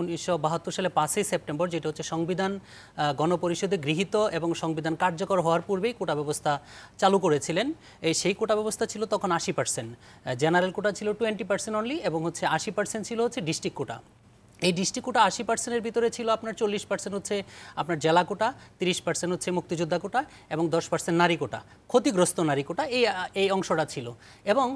1972 সালে 5ই সেপ্টেম্বর, যেটা হচ্ছে সংবিধান গণপরিষদে গৃহীত এবং সংবিধান কার্যকর হওয়ার পূর্বেই কোটা ব্যবস্থা চালু করেছিলেন। সেই কোটা ব্যবস্থা ছিল তখন 80%, জেনারেল কোটা ছিল 20% অনলি, এবং হচ্ছে 80% ছিল হচ্ছে ডিস্ট্রিক্ট কোটা। এই ডিস্ট্রিক্ট কোটা 80%-এর ভিতরে ছিল আপনার 40% হচ্ছে আপনার জেলা কোটা, 30% হচ্ছে মুক্তিযোদ্ধা কোটা এবং 10% নারী কোটা, ক্ষতিগ্রস্ত নারী কোটা, এই অংশটা ছিল। এবং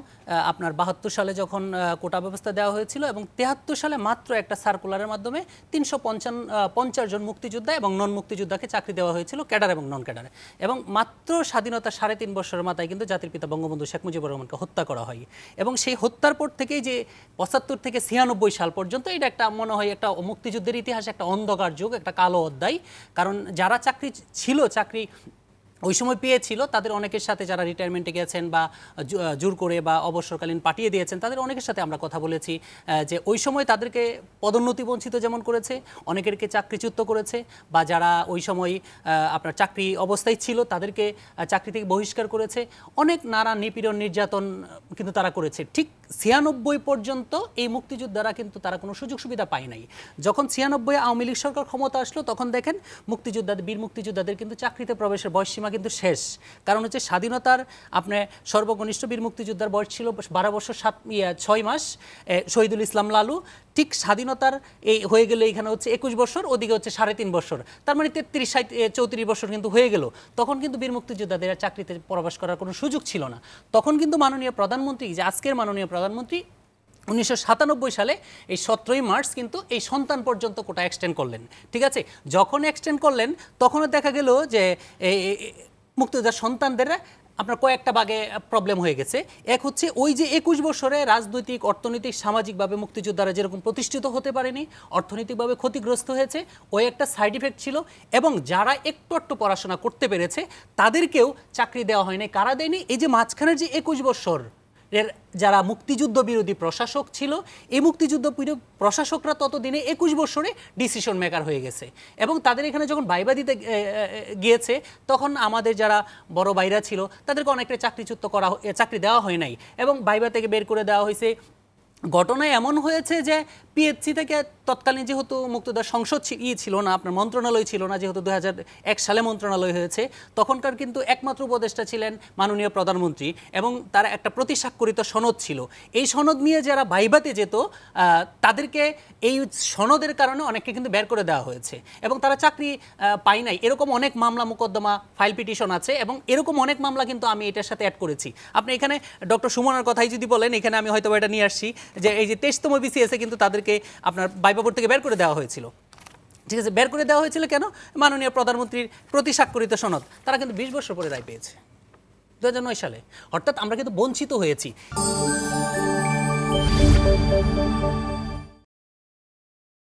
আপনার 72 সালে যখন কোটা ব্যবস্থা দেওয়া হয়েছিল এবং 73 সালে মাত্র একটা সার্কুলারের মাধ্যমে 350 জন মুক্তিযোদ্ধা এবং নন মুক্তিযোদ্ধাকে চাকরি দেওয়া হয়েছিল, ক্যাডার এবং নন ক্যাডারে। এবং মাত্র স্বাধীনতা 3.5 বছরের মাথায় কিন্তু জাতির পিতা বঙ্গবন্ধু শেখ মুজিবুর রহমানকে হত্যা করা হয়। এবং সেই হত্যার পর থেকেই যে 75 থেকে 96 সাল পর্যন্ত এটা একটা মনে হয় একটা মুক্তিযুদ্ধের ইতিহাসে একটা অন্ধকার যুগ, একটা কালো অধ্যায়। কারণ যারা চাকরি ওই সময় পেয়েছিল তাদের অনেকের সাথে যারা রিটায়ারমেন্টে গেছেন বা জোর করে বা অবসরকালীন পাঠিয়ে দিয়েছেন, তাদের অনেকের সাথে আমরা কথা বলেছি যে ওই সময় তাদেরকে পদোন্নতি বঞ্চিত যেমন করেছে, অনেকেরকে চাকরিচ্যুত করেছে, বা যারা ওই সময় আপনার চাকরি অবস্থায় ছিল তাদেরকে চাকরি থেকে বহিষ্কার করেছে, অনেক নানা নিপীড়ন নির্যাতন কিন্তু তারা করেছে। ঠিক 96 পর্যন্ত এই মুক্তিযোদ্ধারা কিন্তু তারা কোনো সুযোগ সুবিধা পায় নাই। যখন 96 আওয়ামী লীগ সরকার ক্ষমতা আসলো তখন দেখেন বীর মুক্তিযোদ্ধাদের কিন্তু চাকরিতে প্রবেশের বয়সসীমা কিন্তু শেষ। কারণ হচ্ছে স্বাধীনতার আপনার সর্বকনিষ্ঠ বীর মুক্তিযোদ্ধার বয়স ছিল 12 বছর 6 মাস, শহীদুল ইসলাম লালু। ঠিক স্বাধীনতার এই হয়ে গেলে এখানে হচ্ছে 21 বছর, ওদিকে হচ্ছে 3.5 বছর, তার মানে 34 বছর কিন্তু হয়ে গেল। তখন কিন্তু বীর মুক্তিযোদ্ধাদের চাকরিতে প্রবেশ করার কোনো সুযোগ ছিল না। তখন কিন্তু মাননীয় প্রধানমন্ত্রী, যে আজকের মাননীয় প্রধানমন্ত্রী, 1997 সালে এই 17ই মার্চ কিন্তু এই সন্তান পর্যন্ত কোটা এক্সটেন্ড করলেন। ঠিক আছে, যখন এক্সটেন্ড করলেন তখনও দেখা গেল যে মুক্তিযোদ্ধার সন্তানদের আপনার কয়েকটা ভাগে প্রবলেম হয়ে গেছে। এক হচ্ছে ওই যে 21 বছরে রাজনৈতিক, অর্থনৈতিক, সামাজিকভাবে মুক্তিযোদ্ধারা যেরকম প্রতিষ্ঠিত হতে পারেনি, অর্থনৈতিকভাবে ক্ষতিগ্রস্ত হয়েছে, ওই একটা সাইড ইফেক্ট ছিল। এবং যারা একটু পড়াশোনা করতে পেরেছে তাদেরকেও চাকরি দেওয়া হয়নি। কারা দেয়নি? এই যে মাঝখানের যে 21 বছর যারা মুক্তিযুদ্ধ বিরোধী প্রশাসক ছিল, এই মুক্তিযুদ্ধ প্রশাসকরা ততদিনে 21 বছরে ডিসিশন মেকার হয়ে গেছে। এবং তাদের এখানে যখন ভাইবা দিতে গিয়েছে তখন আমাদের যারা বড় ভাইরা ছিল তাদেরকে অনেকটা চাকরি দেওয়া হয় নাই এবং ভাইবা থেকে বের করে দেওয়া হয়েছে। ঘটনায় এমন হয়েছে যে পিএইচসি থেকে তৎকালীন যেহেতু মুক্তিযোদ্ধা সংসদ ছিল না, আপনার মন্ত্রণালয় ছিল না, যেহেতু 2001 সালে মন্ত্রণালয় হয়েছে, তখনকার কিন্তু একমাত্র উপদেষ্টা ছিলেন মাননীয় প্রধানমন্ত্রী এবং তার একটা প্রতিস্বাক্ষরিত সনদ ছিল। এই সনদ নিয়ে যারা ভাইভাতে যেত তাদেরকে এই সনদের কারণে অনেককে কিন্তু বের করে দেওয়া হয়েছে এবং তারা চাকরি পায় নাই। এরকম অনেক মামলা মোকদ্দমা, ফাইল পিটিশন আছে এবং এরকম অনেক মামলা কিন্তু আমি এটার সাথে অ্যাড করেছি। আপনি এখানে ডক্টর সুমনার কথাই যদি বলেন, এখানে আমি হয়তো এটা নিয়ে আসছি যে এই যে 23তম বিসিএসে কিন্তু তাদেরকে আপনার বাইবাপুর থেকে বের করে দেওয়া হয়েছিল। ঠিক আছে, বের করে দেওয়া হয়েছিল কেন? মাননীয় প্রধানমন্ত্রীর প্রতিস্বাক্ষরিত সনদ। তারা কিন্তু 20 বছর পরে রায় পেয়েছে 2009 সালে। অর্থাৎ আমরা কিন্তু বঞ্চিত হয়েছি।